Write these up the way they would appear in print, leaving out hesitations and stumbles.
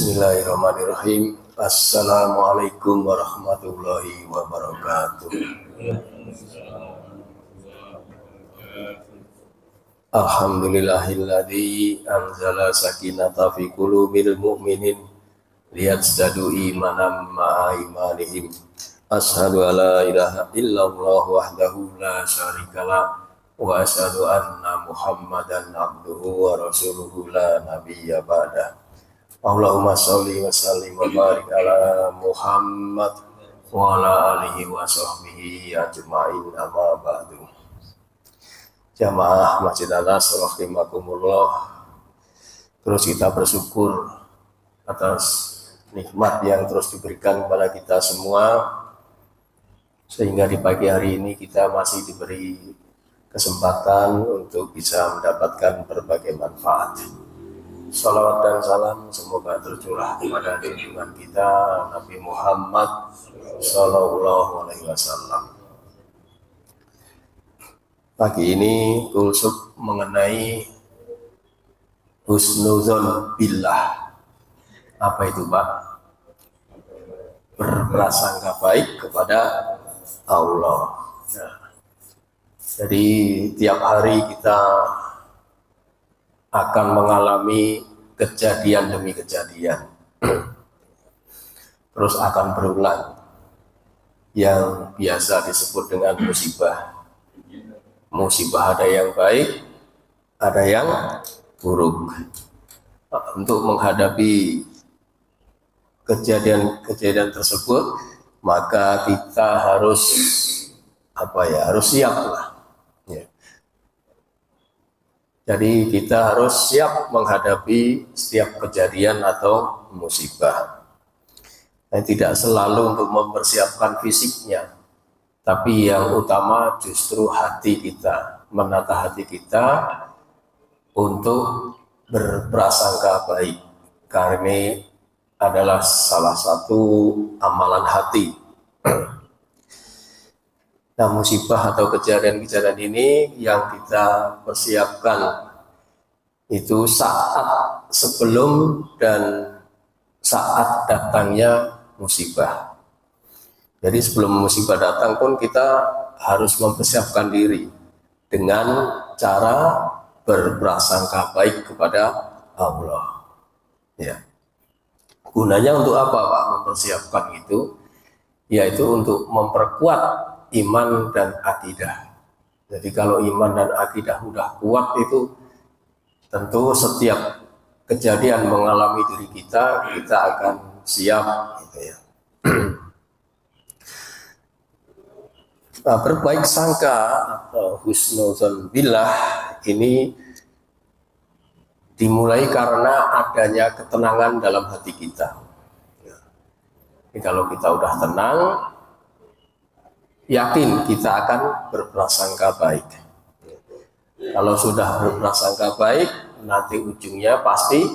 Bismillahirrahmanirrahim. Assalamualaikum warahmatullahi wabarakatuh. Alhamdulillahilladzi anzala sakinata fi qulubil mu'minin liyazdadu imanan ma'a imanihim. Asyhadu alla ilaha illallah wahdahu la syarikalah wa asyhadu anna Muhammadan abduhu wa rasuluhu la nabiyya ba'dah. Allahumma sholli wa sallim wa barik ala Muhammad wa ala alihi wa sahbihi ajma'in, amma ba'du. Jamaah Masjid Al-Nasr rahimakumullah, terus kita bersyukur atas nikmat yang terus diberikan kepada kita semua, sehingga di pagi hari ini kita masih diberi kesempatan untuk bisa mendapatkan berbagai manfaat. Salawat dan salam semoga tercurah kepada junjungan kita Nabi Muhammad Sallallahu Alaihi Wasallam. Pagi ini kulsuk mengenai husnuzon billah. Apa itu, Pak? Berprasangka baik kepada Allah. Nah, jadi tiap hari kita akan mengalami kejadian demi kejadian, terus akan berulang, yang biasa disebut dengan musibah. Musibah ada yang baik, ada yang buruk. Untuk menghadapi kejadian-kejadian tersebut, maka kita harus harus siap lah. Jadi kita harus siap menghadapi setiap kejadian atau musibah. Dan tidak selalu untuk mempersiapkan fisiknya, tapi yang utama justru hati kita, menata hati kita untuk berprasangka baik. Karena ini adalah salah satu amalan hati. Nah, musibah atau kejadian-kejadian ini yang kita persiapkan itu saat sebelum dan saat datangnya musibah. Jadi sebelum musibah datang pun kita harus mempersiapkan diri dengan cara berprasangka baik kepada Allah. Ya. Gunanya untuk apa, Pak, mempersiapkan itu? Yaitu untuk memperkuat iman dan akidah. Jadi kalau iman dan akidah udah kuat, itu tentu setiap kejadian mengalami diri kita, kita akan siap gitu ya. Nah, berbaik sangka atau husnuzon billah ini dimulai karena adanya ketenangan dalam hati kita. Jadi kalau kita udah tenang, yakin kita akan berprasangka baik. Kalau sudah berprasangka baik, nanti ujungnya pasti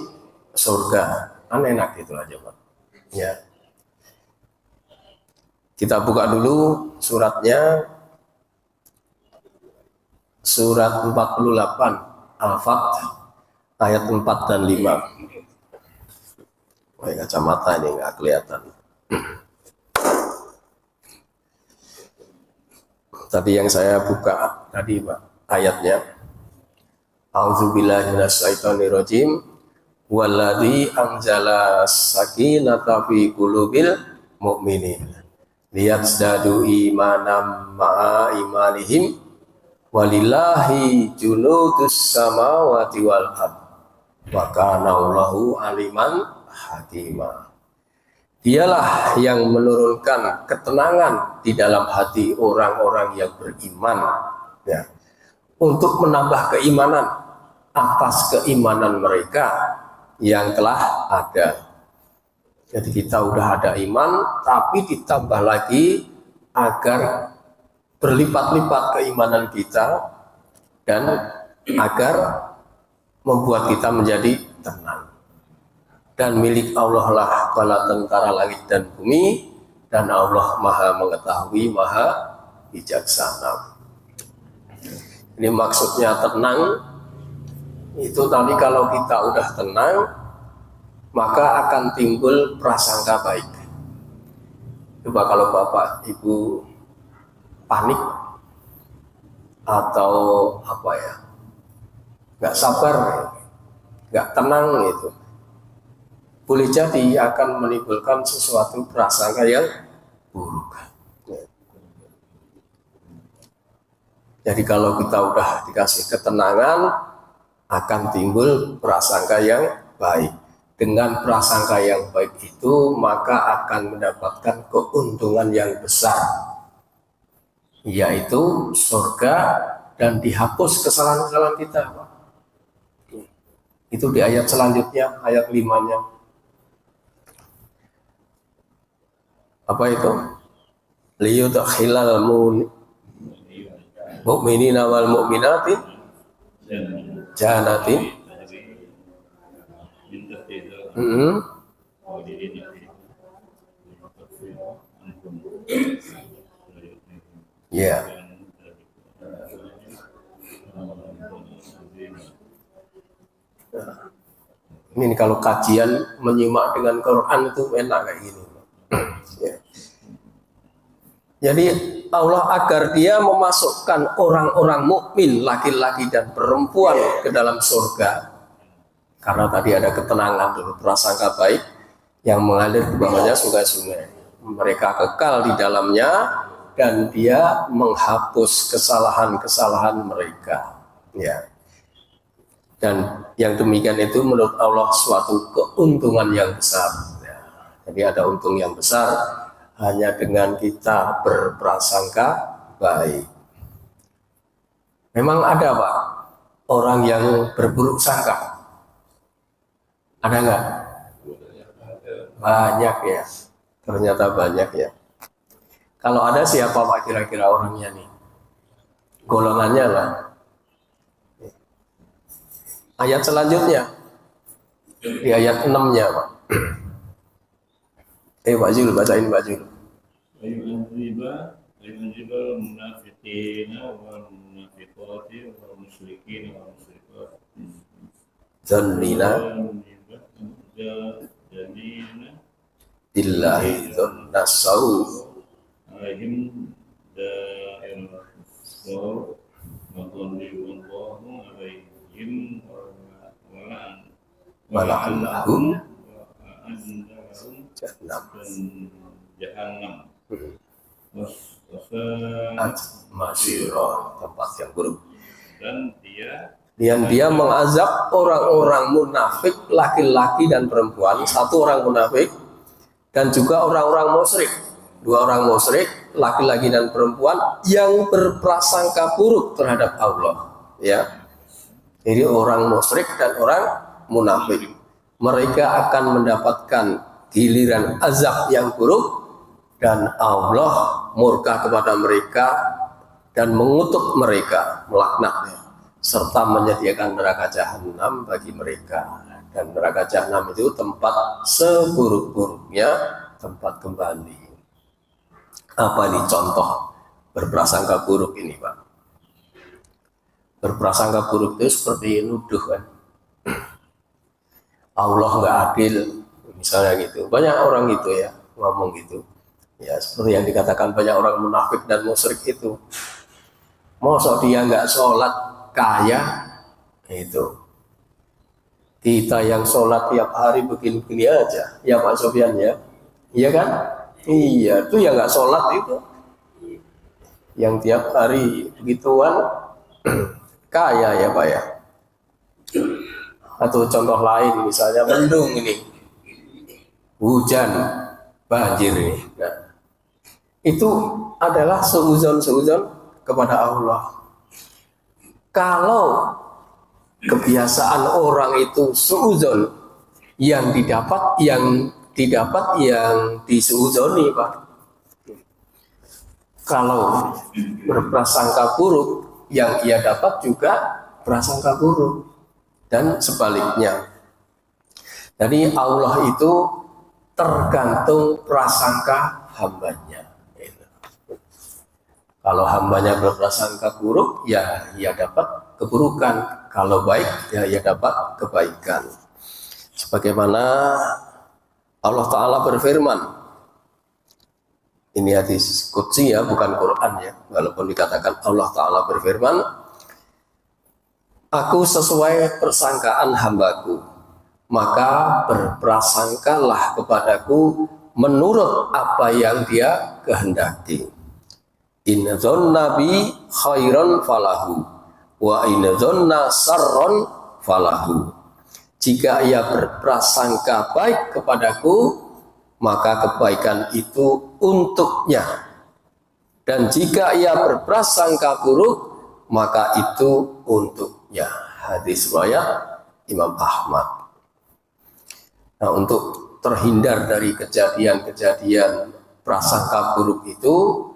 surga. Kan enak gitu aja, Pak. Ya. Kita buka dulu suratnya, surat 48 Al-Fath ayat 4 dan 5. Pakai kacamata ini nggak kelihatan. Tadi yang saya buka tadi, Pak, ayatnya. A'udzubillahi minasyaitonirrajim. Walladzi anzala sakinata fi qulubil mu'minin liyazdadu imanan ma'a imanihim walillahi junudus samawati wal ard wa kana Allahu aliman hakima. Dialah yang menurunkan ketenangan di dalam hati orang-orang yang beriman, ya, untuk menambah keimanan atas keimanan mereka yang telah ada. Jadi kita udah ada iman, tapi ditambah lagi agar berlipat-lipat keimanan kita dan agar membuat kita menjadi tenang. Dan milik Allah lah bala tentara langit dan bumi, dan Allah maha mengetahui, maha bijaksana. Ini maksudnya tenang, itu tadi kalau kita udah tenang, maka akan timbul prasangka baik. Coba kalau Bapak Ibu panik atau apa ya, nggak sabar, nggak tenang gitu, boleh jadi akan menimbulkan sesuatu prasangka yang buruk. Jadi kalau kita udah dikasih ketenangan, akan timbul prasangka yang baik. Dengan prasangka yang baik itu, maka akan mendapatkan keuntungan yang besar, yaitu surga dan dihapus kesalahan-kesalahan kita. Itu di ayat selanjutnya, ayat 5-nya. Apa itu? Liyudkhilal mu'minina wal mu'minati jannatin ya. Ini kalau kajian menyimak dengan Quran itu enak kayak gini. Ya. Jadi Allah agar dia memasukkan orang-orang mukmin laki-laki dan perempuan ke dalam surga. Karena tadi ada ketenangan dulu, prasangka baik yang mengalir di bawahnya sungai-sungai. Mereka kekal di dalamnya dan dia menghapus kesalahan-kesalahan mereka. Ya. Dan yang demikian itu menurut Allah suatu keuntungan yang besar. Ya. Jadi ada untung yang besar hanya dengan kita berprasangka baik. Memang ada Pak orang yang berburuk sangka? Ada nggak? Banyak ya, ternyata banyak ya. Kalau ada siapa Pak kira-kira orangnya nih? Golongannya lah. Ayat selanjutnya, di ayat 6-nya Pak. Pak Jul, bacain Pak Jul. Ayu'anzibal munafiqina wal munafiqati wal musyrikin wal musyrikat Zannina billahi dzannasau alaihim da'il saw wa qadiyallahu alaihim wala'allahum jahannam masirah, tempat yang buruk. Dan dia mengazab orang-orang munafik laki-laki dan perempuan, satu orang munafik dan juga orang-orang musyrik, dua orang musyrik laki-laki dan perempuan yang berprasangka buruk terhadap Allah, ya. Jadi orang musyrik dan orang munafik, mereka akan mendapatkan giliran azab yang buruk dan Allah murka kepada mereka dan mengutuk mereka, melaknatnya, serta menyediakan neraka jahanam bagi mereka. Dan neraka jahanam itu tempat seburuk-buruknya tempat kembali. Apa ini contoh berprasangka buruk ini Pak? Berprasangka buruk itu seperti nuduh kan, Allah nggak adil misalnya gitu. Banyak orang gitu ya ngomong gitu ya, seperti yang dikatakan banyak orang munafik dan musyrik itu. Mosok dia nggak sholat kaya itu, kita yang sholat tiap hari begini-begini aja ya Pak Sofyan ya, iya kan? Iya, itu yang nggak sholat itu yang tiap hari begituan kaya ya Pak ya. Atau contoh lain misalnya mendung ini, hujan, banjir ini. Nah, itu adalah seuzon-seuzon kepada Allah. Kalau kebiasaan orang itu seuzon, yang didapat yang diseuzoni Pak. Kalau berprasangka buruk, yang ia dapat juga prasangka buruk, dan sebaliknya. Jadi Allah itu tergantung prasangka hambanya. Kalau hambanya berprasangka buruk, ya ia dapat keburukan. Kalau baik, ya ia dapat kebaikan. Sebagaimana Allah Ta'ala berfirman, ini hadis qudsi ya, bukan Quran ya, walaupun dikatakan Allah Ta'ala berfirman, aku sesuai persangkaan hambaku, maka berprasangkalah kepadaku menurut apa yang dia kehendaki. In dzanna bi khairan falahu wa in dzanna sarron falahu. Jika ia berprasangka baik kepadaku, maka kebaikan itu untuknya. Dan jika ia berprasangka buruk, maka itu untuknya. Hadis riwayat Imam Ahmad. Nah, untuk terhindar dari kejadian-kejadian prasangka buruk itu,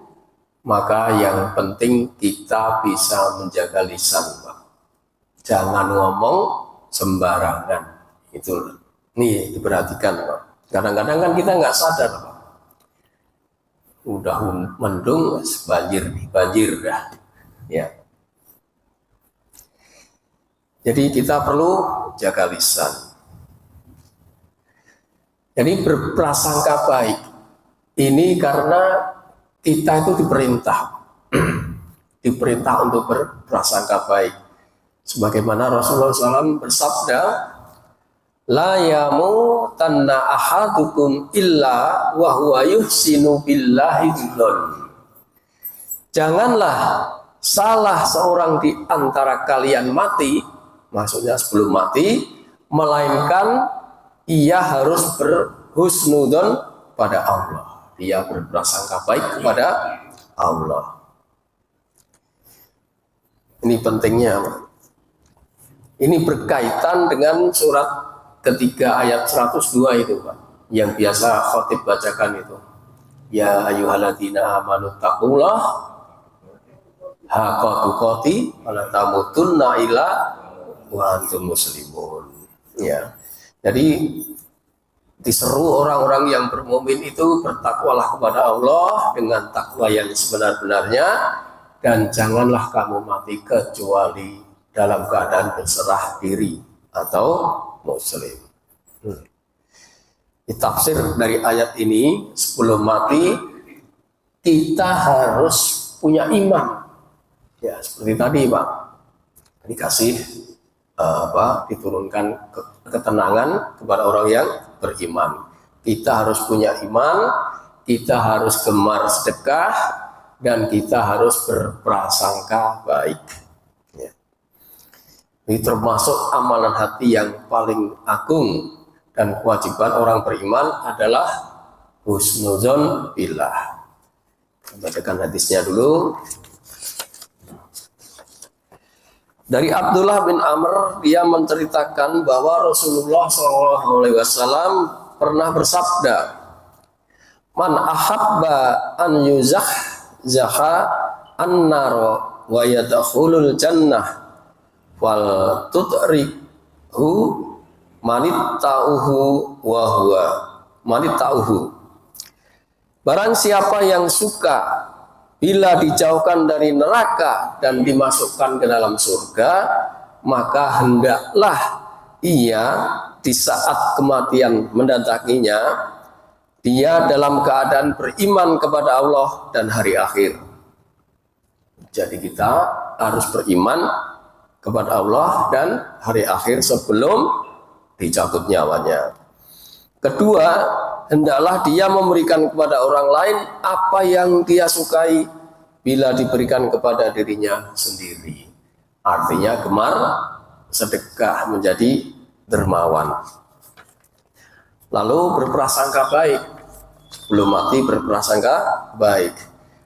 maka yang penting kita bisa menjaga lisan, Pak. Jangan ngomong sembarangan. Itu nih diperhatikan, Pak. Kadang-kadang kan kita nggak sadar, Pak. Udah mendung, banjir dah. Ya. Jadi kita perlu jaga lisan. Jadi berprasangka baik ini karena kita itu diperintah untuk berprasangka baik. Sebagaimana Rasulullah SAW bersabda, la yamutanna ahadukum illa wa huwa yuhsinu billahi dzon. Janganlah salah seorang di antara kalian mati, maksudnya sebelum mati, melainkan ia harus berhusnudzon pada Allah. Dia berprasangka baik kepada Allah. Ini pentingnya. Ini berkaitan dengan surat ketiga ayat 102 itu, Pak, yang biasa khotib bacakan itu. Ya ayyuhalladzina amanu taqullah haqqa tuqati wa la tamutunna illa wa antum muslimun. Ya. Jadi diseru orang-orang yang bermukmin itu bertakwalah kepada Allah dengan takwa yang sebenar-benarnya, dan janganlah kamu mati kecuali dalam keadaan berserah diri atau muslim. Di tafsir dari ayat ini, sebelum mati kita harus punya iman. Ya, seperti tadi, Pak. Dikasih diturunkan ketenangan kepada orang yang beriman. Kita harus punya iman, kita harus gemar sedekah, dan kita harus berprasangka baik. Ya. Ini termasuk amalan hati yang paling agung, dan kewajiban orang beriman adalah husnudzon billah. Bacakan hadisnya dulu. Dari Abdullah bin Amr, dia menceritakan bahwa Rasulullah SAW pernah bersabda, man ahabba an yuzahzaha an-nara wa yadkhulul jannah wal tudrihu manitta'uhu wa huwa manitta'uhu. Barang siapa yang suka bila dijauhkan dari neraka dan dimasukkan ke dalam surga, maka hendaklah ia di saat kematian mendatanginya, dia dalam keadaan beriman kepada Allah dan hari akhir. Jadi kita harus beriman kepada Allah dan hari akhir sebelum dicabut nyawanya. Kedua, hendaklah dia memberikan kepada orang lain apa yang dia sukai bila diberikan kepada dirinya sendiri. Artinya gemar sedekah, menjadi dermawan. Lalu berprasangka baik. Sebelum mati berprasangka baik.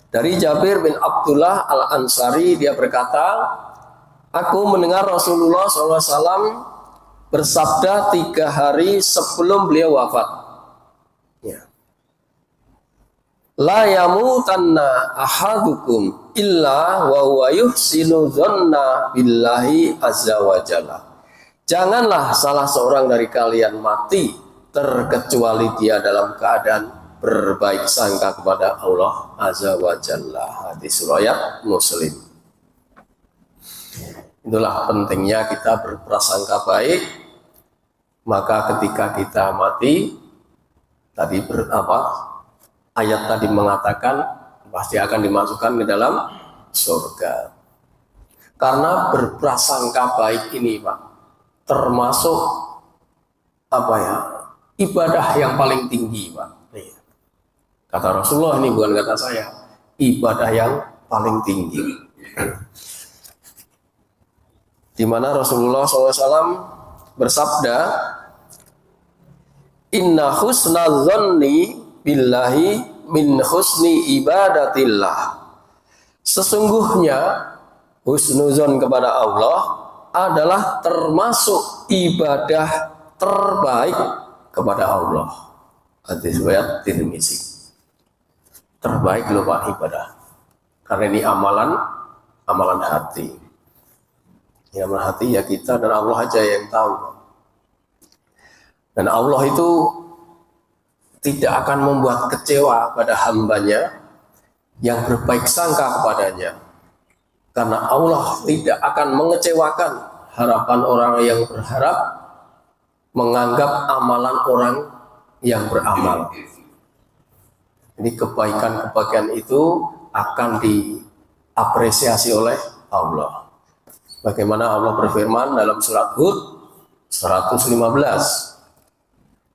Dari Jabir bin Abdullah Al-Ansari, dia berkata, aku mendengar Rasulullah SAW bersabda 3 hari sebelum beliau wafat. Ya. La yamutanna ahadukum illa wa huwa yuhsinu dzanna billahi azza wa jalla. Janganlah salah seorang dari kalian mati terkecuali dia dalam keadaan berbaik sangka kepada Allah azza wa jalla. Hadis riwayat Muslim. Itulah pentingnya kita berprasangka baik Maka ketika kita mati, tadi ayat tadi mengatakan pasti akan dimasukkan ke dalam surga. Karena berprasangka baik ini, Pak, termasuk ibadah yang paling tinggi, Pak. Kata Rasulullah, ini bukan kata saya, ibadah yang paling tinggi. Di mana Rasulullah SAW bersabda, Inna husna dhanni billahi min husni ibadatillah. Sesungguhnya husnuzon kepada Allah adalah termasuk ibadah terbaik kepada Allah. Hadis riwayat Tirmizi. Terbaik loh Pak ibadah. Karena ini amalan hati. Ya, amalan hati ya kita dan Allah aja yang tahu. Dan Allah itu tidak akan membuat kecewa pada hambanya yang berbaik sangka kepadanya. Karena Allah tidak akan mengecewakan harapan orang yang berharap menganggap amalan orang yang beramal. Jadi kebaikan-kebaikan itu akan diapresiasi oleh Allah. Bagaimana Allah berfirman dalam surat Hud 115.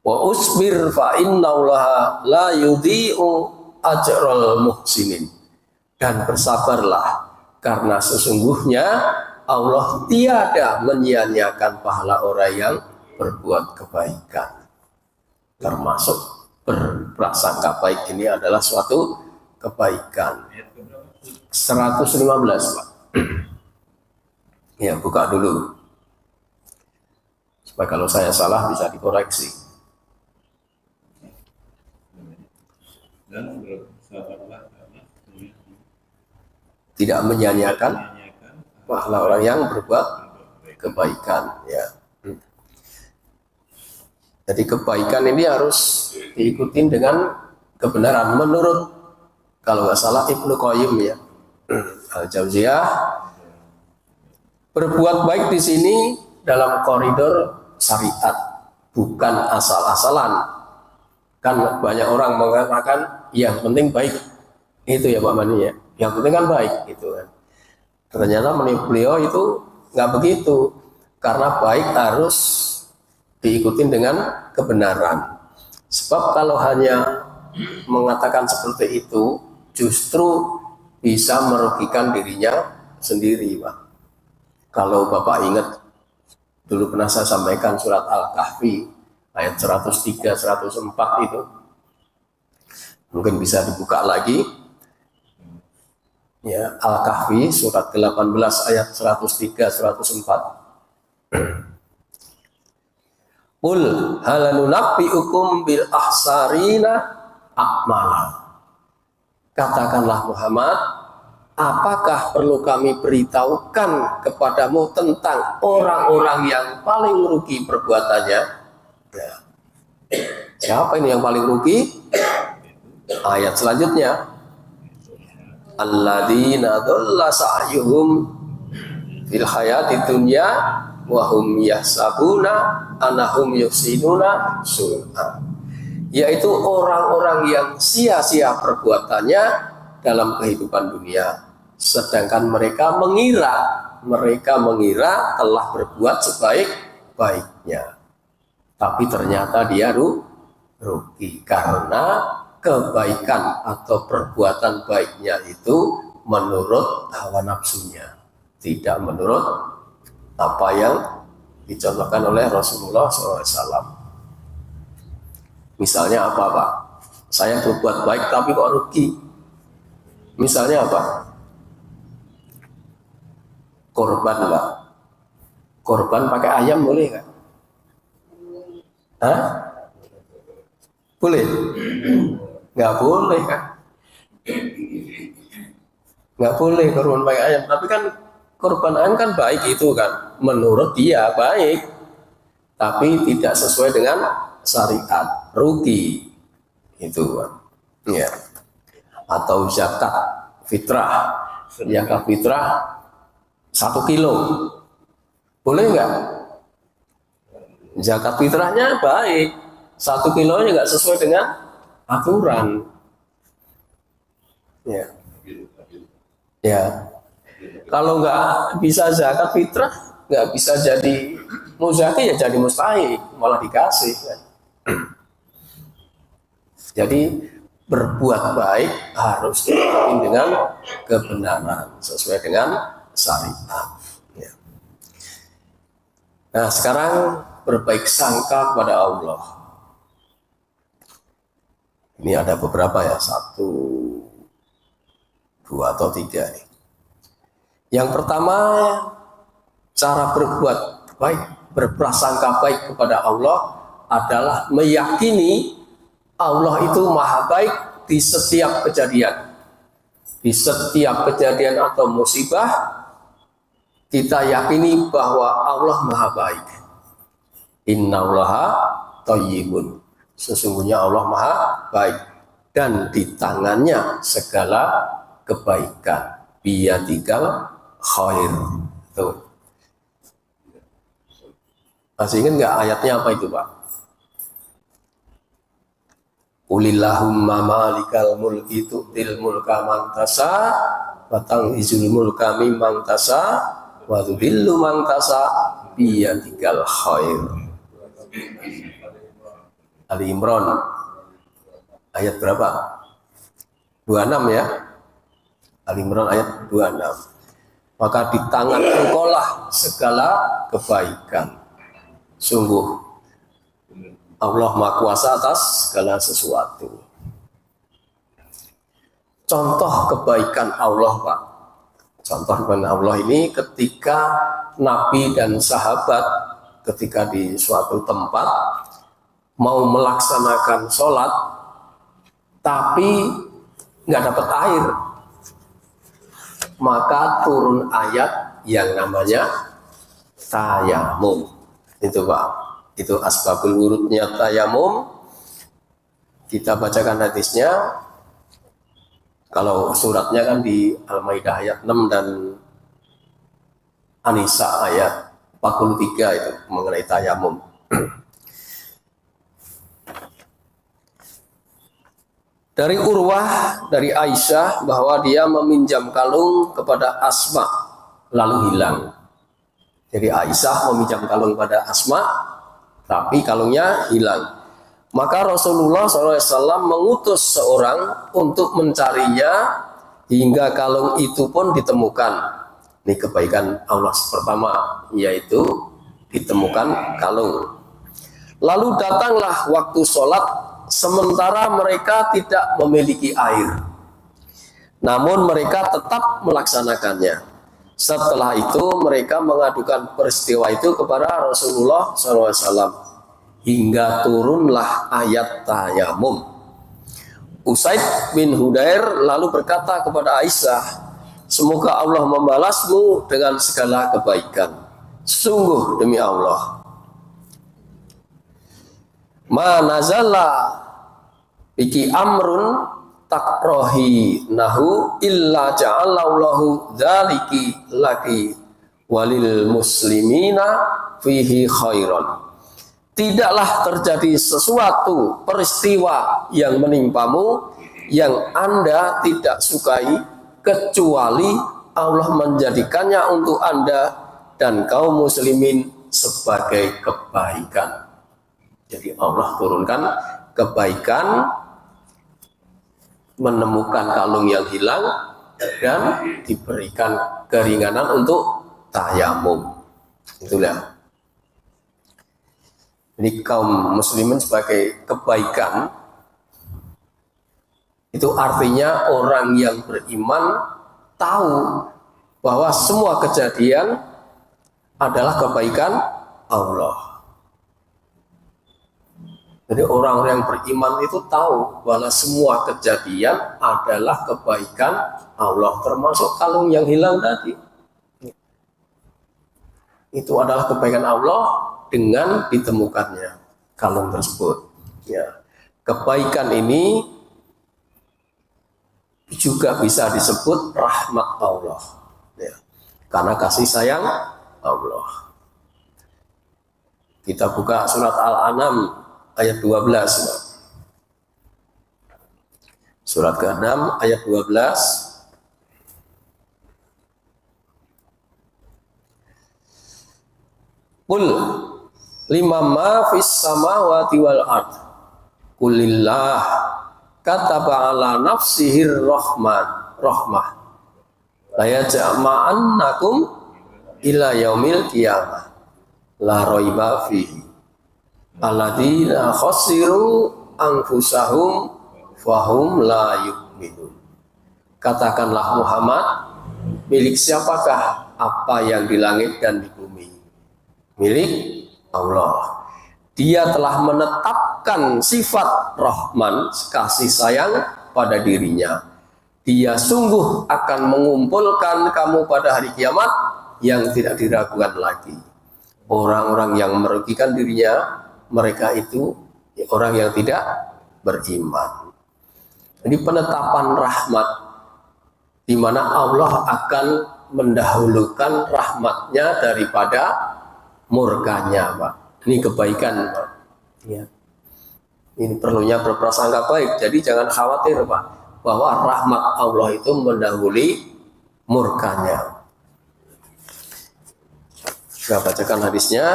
Wa usbir fa innallaha la yudhi'u ajral muhsinin. Dan bersabarlah karena sesungguhnya Allah tiada menyia-nyiakan pahala orang yang berbuat kebaikan. Termasuk berprasangka baik ini adalah suatu kebaikan. 115 Pak. Ya, buka dulu. Supaya kalau saya salah bisa dikoreksi. Dan tidak menyia-nyiakan pahala orang yang berbuat kebaikan, ya. Jadi kebaikan ini harus diikutin dengan kebenaran menurut, kalau nggak salah, Ibnu Qayyim ya, Al-Jauziyah, berbuat baik di sini dalam koridor syariat, bukan asal-asalan. Kan banyak orang mengatakan yang penting baik, itu ya Pak Mani ya, yang penting kan baik gitu kan. Ternyata menurut beliau itu nggak begitu, karena baik harus diikutin dengan kebenaran. Sebab kalau hanya mengatakan seperti itu, justru bisa merugikan dirinya sendiri, Pak. Kalau Bapak ingat, dulu pernah saya sampaikan surat Al-Kahfi, ayat 103, 104 itu. Mungkin bisa dibuka lagi. Ya, Al-Kahfi, surat ke-18, ayat 103, 104. Qul hal nunabbi'ukum bil ahsarina a'mala. Katakanlah Muhammad, apakah perlu kami beritahukan kepadamu tentang orang-orang yang paling rugi perbuatannya? Nah, siapa ini yang paling rugi? Ayat selanjutnya, alladzina dhalla sa'yuhum fil hayati dunya wahum yahsabuna anahum yuhsinuna sun'a, yaitu orang-orang yang sia-sia perbuatannya dalam kehidupan dunia, sedangkan mereka mengira telah berbuat sebaik-baiknya, tapi ternyata dia rugi karena kebaikan atau perbuatan baiknya itu menurut hawa nafsunya, tidak menurut apa yang dicontohkan oleh Rasulullah SAW. Misalnya apa Pak? Saya berbuat baik tapi kok rugi. Misalnya apa? Korban Pak. Korban pakai ayam boleh nggak? Hah? Boleh? Nggak boleh kan? Nggak boleh korban pakai ayam. Tapi kan korban ayam kan baik itu kan, menurut dia baik, tapi tidak sesuai dengan syariat, rugi itu kan. Ya. Atau zakat fitrah 1 kilo, boleh nggak? Zakat fitrahnya baik, 1 kilonya nggak sesuai dengan aturan. Ya, ya. Kalau nggak bisa zakat fitrah, nggak bisa jadi muzaki, ya jadi mustahik, malah dikasih. Kan? Jadi berbuat baik harus dilakukan dengan kebenaran sesuai dengan syariat. Ya. Nah, sekarang berbaik sangka kepada Allah. Ini ada beberapa ya, 1, 2 atau 3 nih. Yang pertama, cara berbuat baik, berprasangka baik kepada Allah adalah meyakini Allah itu maha baik di setiap kejadian. Di setiap kejadian atau musibah, kita yakini bahwa Allah maha baik. Innallaha thayyibun. Sesungguhnya Allah maha baik. Dan di tangannya segala kebaikan. Biyadikal khair. Tuh. Masih ingat nggak ayatnya apa itu, Pak? Qulillahumma malikal mulki tu'til mulka man tasha wa tanzilul mulka mimman tasha wa tudhillu man tasha biyadikal khair. Ali Imran ayat berapa? 26 ya. Ali Imran ayat 26. Maka di tangan engkau lah segala kebaikan. Sungguh Allah Maha Kuasa atas segala sesuatu. Contoh kebaikan Allah, Pak. Contoh kebaikan Allah ini ketika Nabi dan sahabat ketika di suatu tempat mau melaksanakan sholat, tapi nggak dapat air. Maka turun ayat yang namanya tayamum. Itu, Pak. Itu asbabul wurudnya tayamum. Kita bacakan hadisnya. Kalau suratnya kan di Al-Maidah ayat 6 dan An-Nisa ayat 43 itu mengenai tayamum. Dari Urwah, dari Aisyah bahwa dia meminjam kalung kepada Asma lalu hilang. Jadi Aisyah meminjam kalung kepada Asma, tapi kalungnya hilang. Maka Rasulullah SAW mengutus seorang untuk mencarinya hingga kalung itu pun ditemukan. Ini kebaikan Allah pertama, yaitu ditemukan kalung. Lalu datanglah waktu sholat, sementara mereka tidak memiliki air. Namun mereka tetap melaksanakannya. Setelah itu mereka mengadukan peristiwa itu kepada Rasulullah SAW hingga turunlah ayat tayamum. Usaid bin Hudair lalu berkata kepada Aisyah, semoga Allah membalasmu dengan segala kebaikan. Sungguh demi Allah, ma nazala biki amrun takrohi nahu illa ja'alallahu dzaliki laki walil muslimina fihi khairan. Tidaklah terjadi sesuatu peristiwa yang menimpamu yang Anda tidak sukai kecuali Allah menjadikannya untuk Anda dan kaum muslimin sebagai kebaikan. Jadi Allah turunkan kebaikan, menemukan kalung yang hilang dan diberikan keringanan untuk tayamum. Itulah. Jadi kaum muslimin sebagai kebaikan itu artinya orang yang beriman tahu bahwa semua kejadian adalah kebaikan Allah. Jadi orang yang beriman itu tahu bahwa semua kejadian adalah kebaikan Allah, termasuk kalung yang hilang tadi. Itu adalah kebaikan Allah dengan ditemukannya kalung tersebut. Ya. Kebaikan ini juga bisa disebut rahmat Allah. Ya. Karena kasih sayang Allah. Kita buka surat Al-An'am ayat 12. Pak. Surat ke-6 ayat 12. Qul limamma fis samawati wal ard. Qulillah kataba ala nafsihir rahmah. La yajma'annakum ila yaumil qiyamah. La raiba fihi. Alladzina khasiru anfusahum fahum la yu'minun. Katakanlah Muhammad, milik siapakah apa yang di langit dan di bumi? Milik Allah. Dia telah menetapkan sifat Rahman, kasih sayang pada dirinya. Dia sungguh akan mengumpulkan kamu pada hari kiamat yang tidak diragukan lagi. Orang-orang yang merugikan dirinya, mereka itu orang yang tidak beriman. Jadi penetapan rahmat, di mana Allah akan mendahulukan rahmatnya daripada murkanya, Pak. Ini kebaikan, Pak. Ya. Ini perlunya berprasangka baik. Jadi jangan khawatir, Pak, bahwa rahmat Allah itu mendahului murkanya. Saya bacakan hadisnya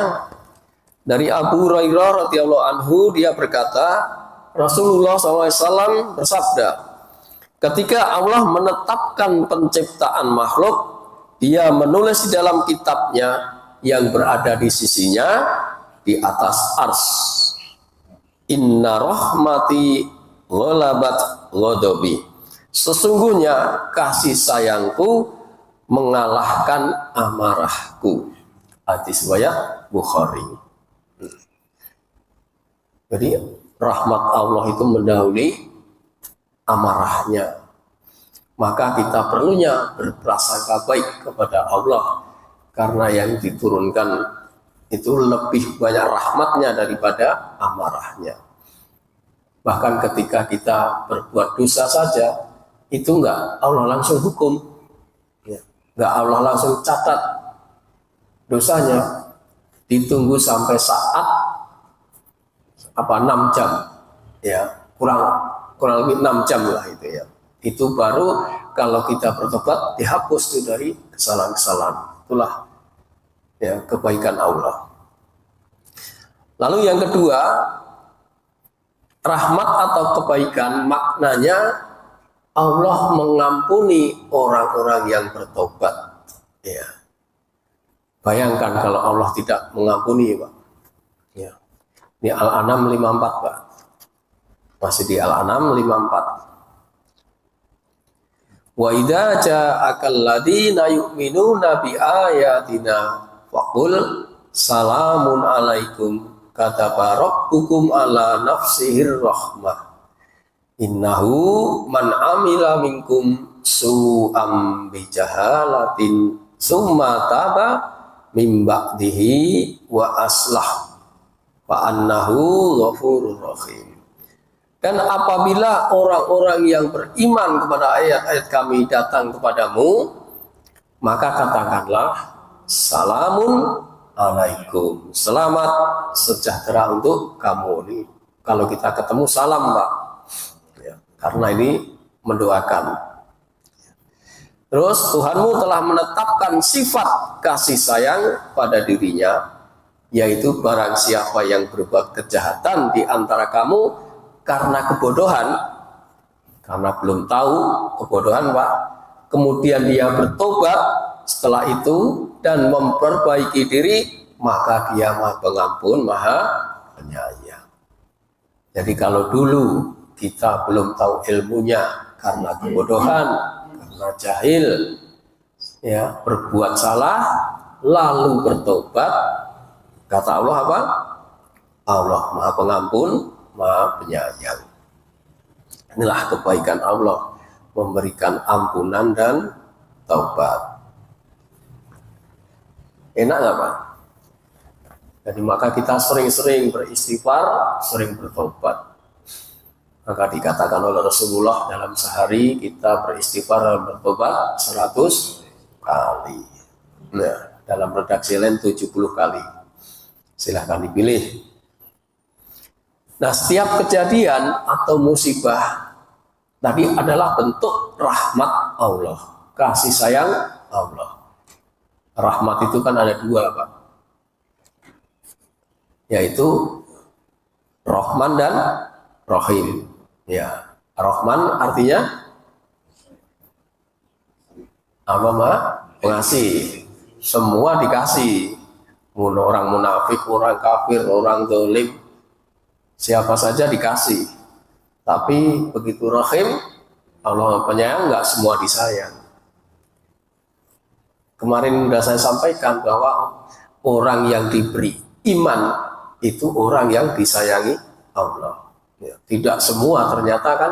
dari Abu Hurairah radhiyallahu anhu. Dia berkata, Rasulullah SAW bersabda, ketika Allah menetapkan penciptaan makhluk, Dia menulis di dalam kitabnya yang berada di sisinya di atas ars, inna rahmati ghalabat ghadabi. Sesungguhnya kasih sayangku mengalahkan amarahku. Hadis riwayat Bukhari. Jadi rahmat Allah itu mendahului amarahnya. Maka kita perlunya berprasangka baik kepada Allah, karena yang diturunkan itu lebih banyak rahmatnya daripada amarahnya. Bahkan ketika kita berbuat dosa saja, itu enggak Allah langsung hukum, enggak Allah langsung catat dosanya, ditunggu sampai saat 6 jam, ya kurang lebih 6 jam lah itu ya. Itu baru kalau kita bertobat dihapus itu dari kesalahan-kesalahan. Itulah ya kebaikan Allah. Lalu yang kedua, rahmat atau kebaikan maknanya Allah mengampuni orang-orang yang bertobat. Ya. Bayangkan kalau Allah tidak mengampuni, Pak. Ya. Ini Al-An'am 54, Pak. Masih di Al-An'am 54. Wa idza ja'akal ladzina yu'minuna bi ayatina faqul salamun alaikum kataba rabbukum ala nafsihir rahmah innahu man amila minkum su'am bi jahalatin summa taba min ba'dihi wa aslah fa annahu ghafurur rahim. Dan apabila orang-orang yang beriman kepada ayat-ayat kami datang kepadamu, maka katakanlah salamun alaikum, selamat sejahtera untuk kamu. Ini kalau kita ketemu salam, Pak, ya, karena ini mendoakan. Terus Tuhanmu telah menetapkan sifat kasih sayang pada dirinya, yaitu barang siapa yang berbuat kejahatan di antara kamu karena kebodohan, karena belum tahu kebodohan, Pak, kemudian dia bertobat setelah itu dan memperbaiki diri, maka dia Maha Pengampun, Maha Penyayang. Jadi kalau dulu kita belum tahu ilmunya karena kebodohan, karena jahil, ya, berbuat salah, lalu bertobat, kata Allah apa? Allah Maha Pengampun, Maha Penyayang. Inilah kebaikan Allah, memberikan ampunan dan taubat. Enak nggak, Pak? Jadi maka kita sering-sering beristighfar, sering bertobat. Maka dikatakan oleh Rasulullah dalam sehari kita beristighfar dan bertobat 100 kali. Nah, dalam redaksi lain 70 kali. Silahkan dipilih. Nah, setiap kejadian atau musibah tadi adalah bentuk rahmat Allah, kasih sayang Allah. Rahmat itu kan ada dua, Pak, yaitu Rahman dan Rahim. Ya, Rahman artinya apa, Mak? Pengasih. Semua dikasih. Orang munafik, orang kafir, orang zalim, siapa saja dikasih. Tapi begitu Rahim, Allah penyayang, nggak semua disayang. Kemarin sudah saya sampaikan bahwa orang yang diberi iman itu orang yang disayangi Allah. Ya, tidak semua ternyata kan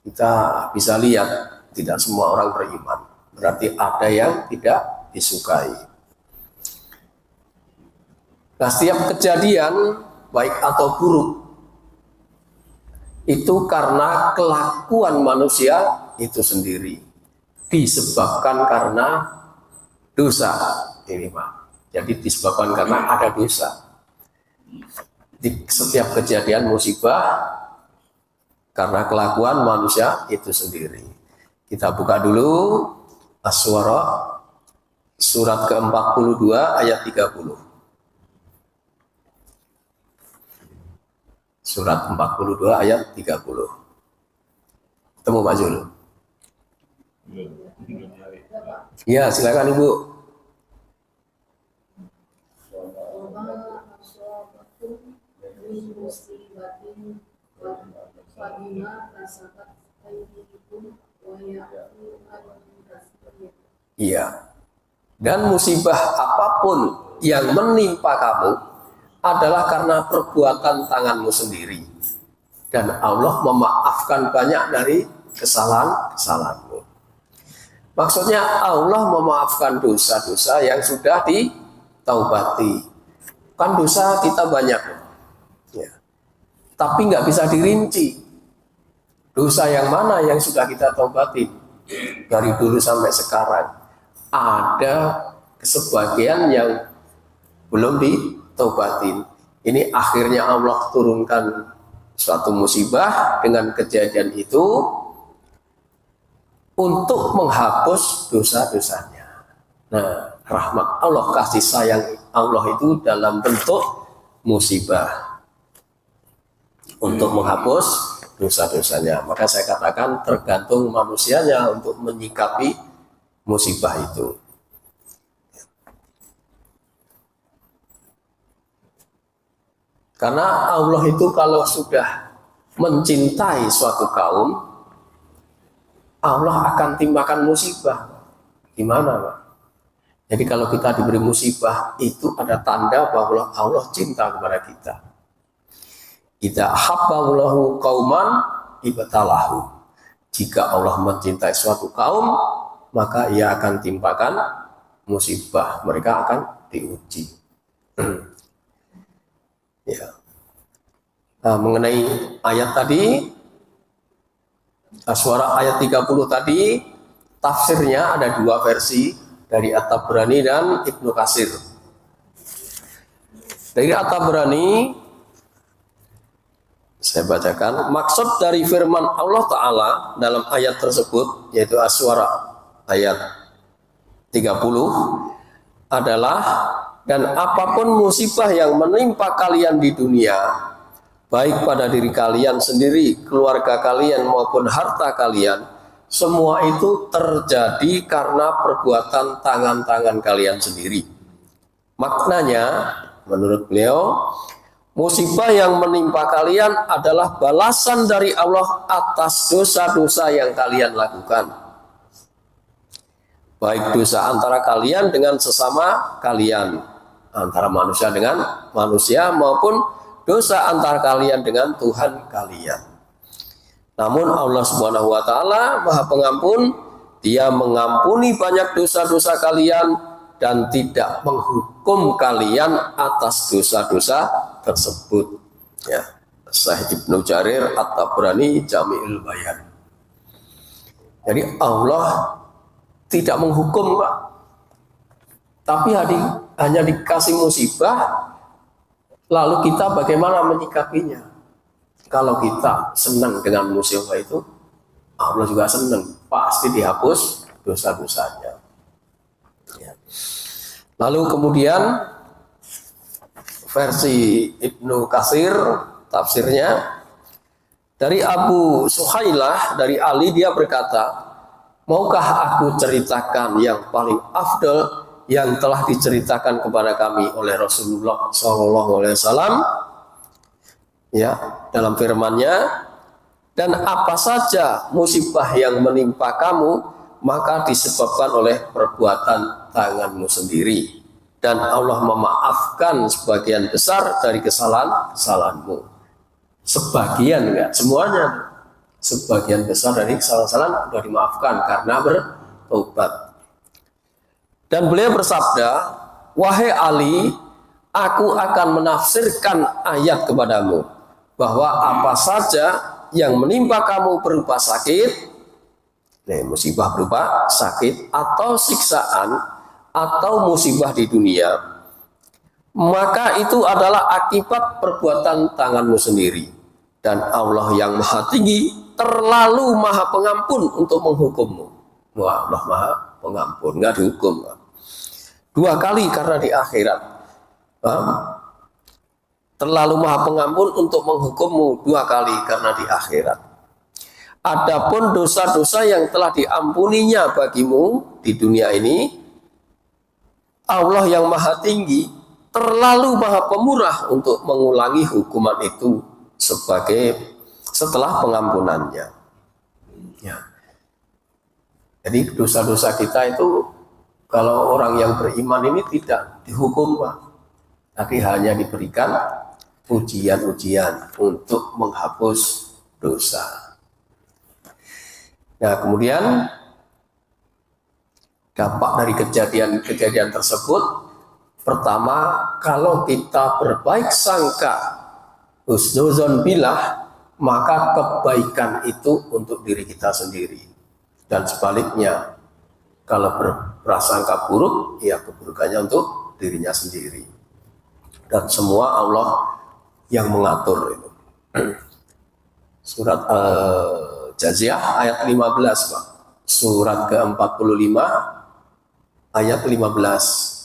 kita bisa lihat tidak semua orang beriman. Berarti ada yang tidak disukai. Nah, setiap kejadian baik atau buruk itu karena kelakuan manusia itu sendiri, disebabkan karena dosa. Ini, Pak. Jadi disebabkan karena ada dosa. Di setiap kejadian musibah karena kelakuan manusia itu sendiri. Kita buka dulu As-Syu'ara surat ke-42 ayat 30. Surat 42 ayat 30. Ketemu Pak Zul? Ya, silakan Ibu. Iya. Dan musibah apapun yang menimpa kamu adalah karena perbuatan tanganmu sendiri. Dan Allah memaafkan banyak dari kesalahan-kesalahanmu. Maksudnya Allah memaafkan dosa-dosa yang sudah ditaubati. Kan dosa kita banyak, ya. Tapi nggak bisa dirinci. Dosa yang mana yang sudah kita taubati dari dulu sampai sekarang. Ada sebagian yang belum ditaubatin. Ini akhirnya Allah turunkan suatu musibah dengan kejadian itu untuk menghapus dosa-dosanya. Nah, rahmat Allah, kasih sayang Allah itu dalam bentuk musibah untuk menghapus dosa-dosanya. Maka saya katakan tergantung manusianya untuk menyikapi musibah itu. Karena Allah itu kalau sudah mencintai suatu kaum, Allah akan timpakan musibah. Gimana, Pak? Jadi kalau kita diberi musibah, itu ada tanda bahwa Allah cinta kepada kita. Idza habballahu qauman ibtalahu. Jika Allah mencintai suatu kaum, maka ia akan timpakan musibah. Mereka akan diuji. Ya. Nah, mengenai ayat tadi, As-Syu'ara ayat 30 tadi, tafsirnya ada dua versi dari At-Tabrani dan Ibnu Katsir. Dari At-Tabrani, saya bacakan, maksud dari firman Allah Ta'ala dalam ayat tersebut, yaitu As-Syu'ara ayat 30, adalah dan apapun musibah yang menimpa kalian di dunia, baik pada diri kalian sendiri, keluarga kalian maupun harta kalian, semua itu terjadi karena perbuatan tangan-tangan kalian sendiri. Maknanya, menurut beliau, musibah yang menimpa kalian adalah balasan dari Allah atas dosa-dosa yang kalian lakukan. Baik dosa antara kalian dengan sesama kalian, antara manusia dengan manusia, maupun dosa antara kalian dengan Tuhan kalian. Namun Allah Subhanahu wa Ta'ala Maha Pengampun, Dia mengampuni banyak dosa-dosa kalian dan tidak menghukum kalian atas dosa-dosa tersebut. Ya, Sahih Ibnu Jarir At-Tabrani Jami'ul Bayan. Jadi Allah tidak menghukum, Pak, tapi hanya dikasih musibah Lalu kita bagaimana menyikapinya? Kalau kita senang dengan musibah itu, Allah juga senang, pasti dihapus dosa-dosanya. Ya. Lalu kemudian versi Ibnu Katsir tafsirnya dari Abu Suhailah dari Ali, dia berkata, maukah aku ceritakan yang paling afdal yang telah diceritakan kepada kami oleh Rasulullah SAW, ya, dalam firman-Nya, dan apa saja musibah yang menimpa kamu maka disebabkan oleh perbuatan tanganmu sendiri, dan Allah memaafkan sebagian besar dari kesalahan-kesalahanmu. Sebagian, enggak semuanya, sebagian besar dari kesalahan-kesalahan sudah dimaafkan karena bertobat. Dan beliau bersabda, wahai Ali, aku akan menafsirkan ayat kepadamu bahwa apa saja yang menimpa kamu berupa sakit, musibah berupa sakit atau siksaan atau musibah di dunia, maka itu adalah akibat perbuatan tanganmu sendiri, dan Allah yang maha tinggi terlalu maha pengampun untuk menghukummu. Wah, Allah maha pengampun, nggak dihukum. 2 kali karena di akhirat. Terlalu maha pengampun untuk menghukummu 2 kali karena di akhirat. Adapun dosa-dosa yang telah diampuninya bagimu di dunia ini, Allah yang maha tinggi terlalu maha pemurah untuk mengulangi hukuman itu setelah pengampunannya. Ya. Jadi dosa-dosa kita itu, kalau orang yang beriman ini tidak dihukum, tapi hanya diberikan ujian-ujian untuk menghapus dosa. Nah, kemudian dampak dari kejadian tersebut, pertama, kalau kita berbaik sangka, husnuzon billah, maka kebaikan itu untuk diri kita sendiri. Dan sebaliknya, kalau berprasangka buruk, ya keburukannya untuk dirinya sendiri. Dan semua Allah yang mengatur itu. Surat Jaziyah ayat 15, Pak. Surat ke-45 ayat 15.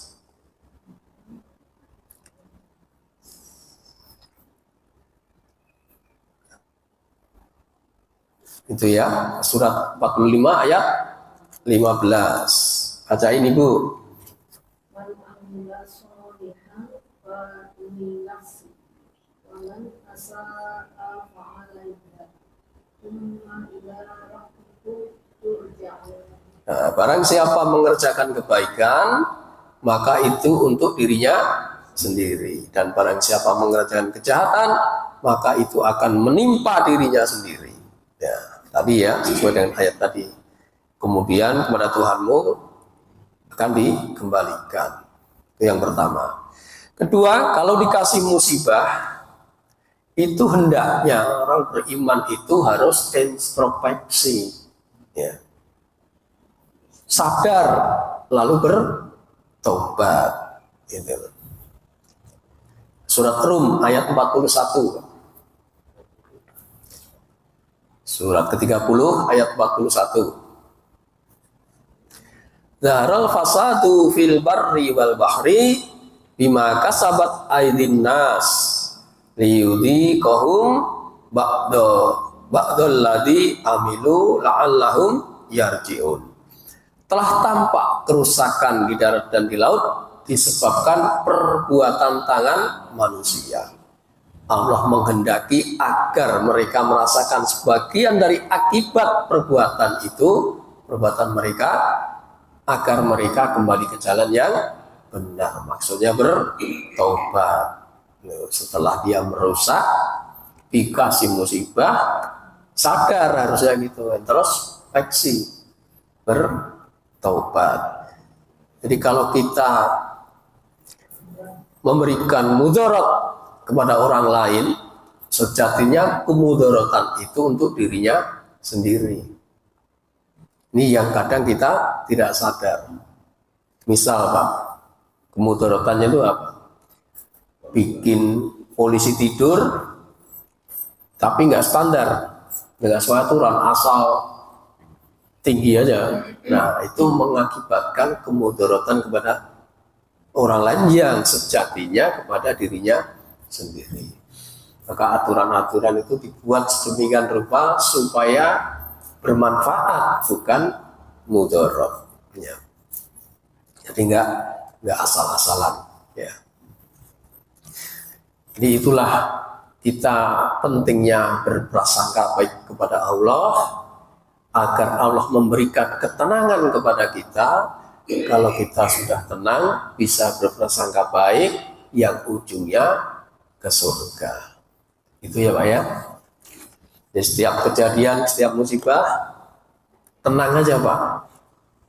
Itu ya, surat 45 ayat 15. Bacain Ibu. Nah, barang siapa mengerjakan kebaikan, maka itu untuk dirinya sendiri. Dan barang siapa mengerjakan kejahatan, maka itu akan menimpa dirinya sendiri. Ya, tadi ya, sesuai dengan ayat tadi. Kemudian kepada Tuhanmu akan dikembalikan. Itu yang pertama. Kedua, kalau dikasih musibah, itu hendaknya orang beriman itu harus introspeksi, ya. Sadar lalu bertobat, gitu. Surat Rum ayat 41. Surat ke-30 ayat 41. Zaharal fasadu fil barri wal bahri bima kasabat aydin nas liyudhiqahum ba'dal ladzi amilu la'allahum yarji'un. Telah tampak kerusakan di darat dan di laut disebabkan perbuatan tangan manusia. Allah menghendaki agar mereka merasakan sebagian dari akibat perbuatan itu, perbuatan mereka, agar mereka kembali ke jalan yang benar. Maksudnya bertobat. Setelah dia merusak, dikasih musibah, sadar harusnya gitu, terus aksi bertobat. Jadi kalau kita memberikan mudarat kepada orang lain, sejatinya kemudaratan itu untuk dirinya sendiri. Ini yang kadang kita tidak sadar. Misal Pak, kemudaratannya itu apa? bikin polisi tidur tapi nggak standar, nggak sesuai aturan, asal tinggi aja. Nah, itu mengakibatkan kemudaratan kepada orang lain yang sejatinya kepada dirinya sendiri. Maka aturan-aturan itu dibuat sedemikian rupa supaya bermanfaat, bukan mudarat. Ya. Jadi nggak asal-asalan. Ya. Jadi itulah kita pentingnya berprasangka baik kepada Allah, agar Allah memberikan ketenangan kepada kita. Kalau kita sudah tenang, bisa berprasangka baik yang ujungnya ke surga. Itu ya Pak ya. Jadi setiap kejadian, setiap musibah, tenang aja Pak.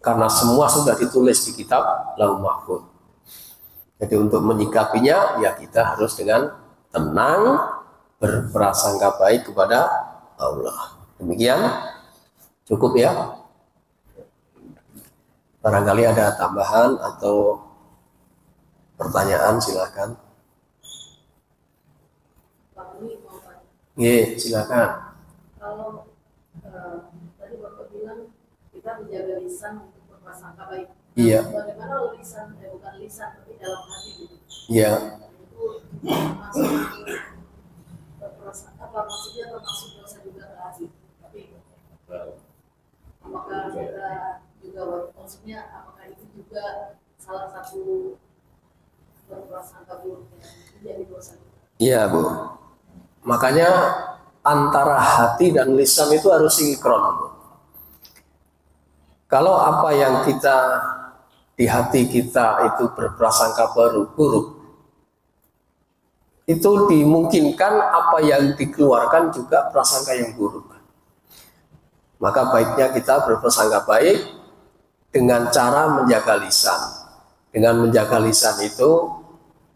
Karena semua sudah ditulis di kitab Lauhul Mahfuz. Jadi untuk menyikapinya, ya kita harus dengan tenang, berprasangka baik kepada Allah. Demikian, cukup ya. Barangkali ada tambahan atau pertanyaan, silakan. Iya, silakan. Kalau tadi Bapak bilang kita menjaga lisan untuk berprasangka baik. Iya. Bagaimana lisan, bukan lisan tapi dalam hati gitu. Iya. Itu termasuk berprasangka, maksudnya termasuk dosa juga ke hati. Tapi apakah kita juga maksudnya apakah itu juga salah satu berprasangka buruk yang menjadi dosa? Iya Bu. Makanya antara hati dan lisan itu harus sinkron Bu. Kalau apa yang kita di hati kita itu berprasangka buruk, itu dimungkinkan apa yang dikeluarkan juga prasangka yang buruk. Maka baiknya kita berprasangka baik dengan cara menjaga lisan. Dengan menjaga lisan itu,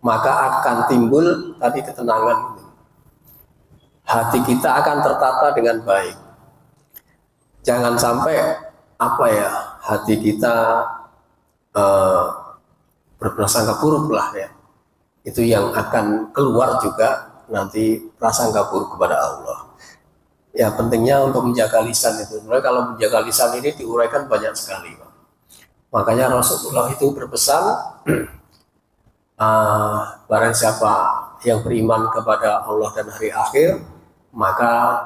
maka akan timbul tadi ketenangan. Hati kita akan tertata dengan baik. Jangan sampai hati kita berprasangka buruk lah ya. Itu yang akan keluar juga nanti prasangka buruk kepada Allah. Ya pentingnya untuk menjaga lisan itu. Mulai kalau menjaga lisan ini diuraikan banyak sekali. Makanya Rasulullah itu berpesan, barang siapa yang beriman kepada Allah dan hari akhir, maka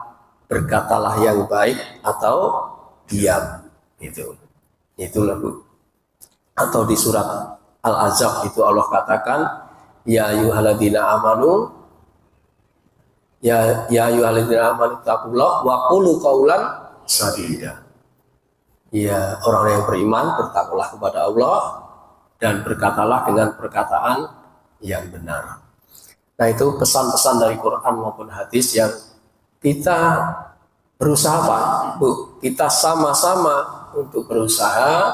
berkatalah yang baik atau diam. Itulah Bu. Atau di surat Al-Ahzab itu Allah katakan, ya ayyuhalladzina amanu ya ayyuhalladzina amanu taqullaha wa qulu qaulan sadida. Ya orang yang beriman bertakwalah kepada Allah dan berkatalah dengan perkataan yang benar. Nah itu pesan-pesan dari Quran maupun hadis yang kita berusaha Pak, Bu, kita sama-sama untuk berusaha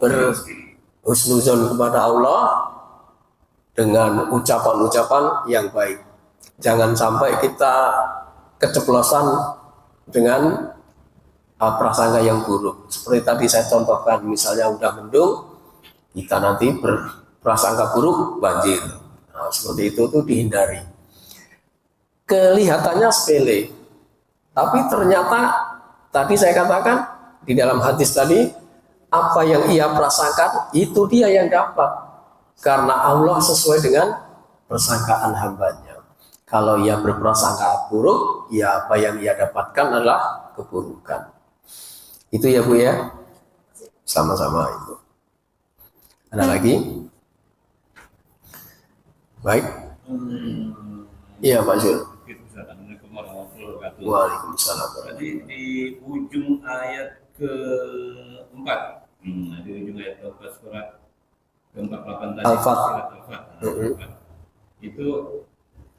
berhusnuzon kepada Allah dengan ucapan-ucapan yang baik. Jangan sampai kita keceplosan dengan prasangka yang buruk. Seperti tadi saya contohkan, misalnya udah mendung, kita nanti berprasangka buruk banjir. Nah, seperti itu tuh dihindari. Kelihatannya sepele, tapi ternyata tadi saya katakan di dalam hadis tadi, apa yang ia prasangkan itu dia yang dapat, karena Allah sesuai dengan persangkaan hambanya. Kalau ia berprasangka buruk, ya apa yang ia dapatkan adalah keburukan. Itu ya Bu ya, sama-sama itu. Ada lagi? Baik. Iya Pak Zul. Waalaikumsalam. Jadi di ujung ayat keempat, di ujung ayat keempat surat ke-48 tadi, Al-Fat. itu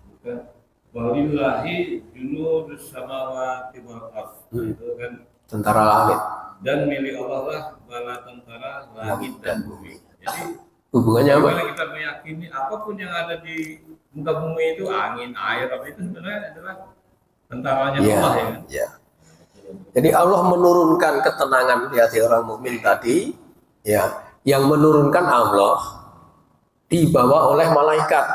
bukan walillahi junudus samawati wal ardh, itu kan tentara langit dan milik Allah lah bala tentara langit dan bumi. Jadi hubungannya apa? bagaimana kita meyakini apapun yang ada di muka bumi itu, angin, air, apa itu sebenarnya adalah tentaranya Allah ya kan? Ya. Jadi Allah menurunkan ketenangan di hati orang mukmin tadi, ya, yang menurunkan Allah. dibawa oleh malaikat.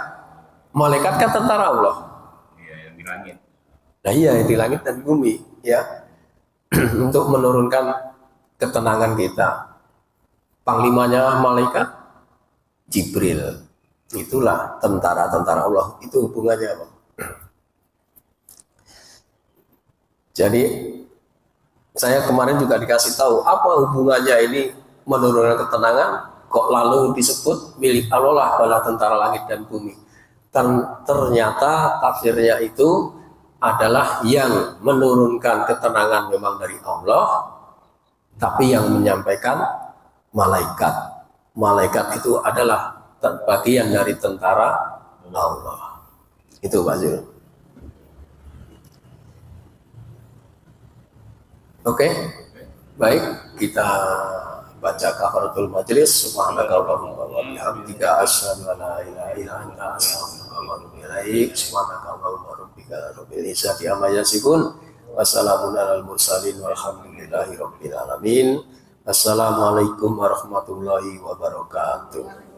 Malaikat kan tentara Allah. Iya, yang di langit. Nah iya, di langit dan bumi ya. Untuk menurunkan ketenangan kita. Panglimanya malaikat Jibril. Itulah tentara-tentara Allah. Itu hubungannya apa? Jadi saya kemarin juga dikasih tahu apa hubungannya ini menurunkan ketenangan, kok lalu disebut milik Allah lah bala tentara langit dan bumi. Ternyata tafsirnya itu adalah yang menurunkan ketenangan memang dari Allah, tapi yang menyampaikan malaikat. Malaikat itu adalah bagian dari tentara Allah. Itu Pak Zul. Oke, baik, kita baca kafaratul majelis. Subhanakallahumma wa bihamdika asyhadu an la ilaha illa anta astaghfiruka wa atubu ilaik. Subhanakallahumma rabbika rabbil izzati amma yasifun. Wassalamun alal mursalin walhamdulillahi rabbil alamin. Assalamualaikum warahmatullahi wabarakatuh.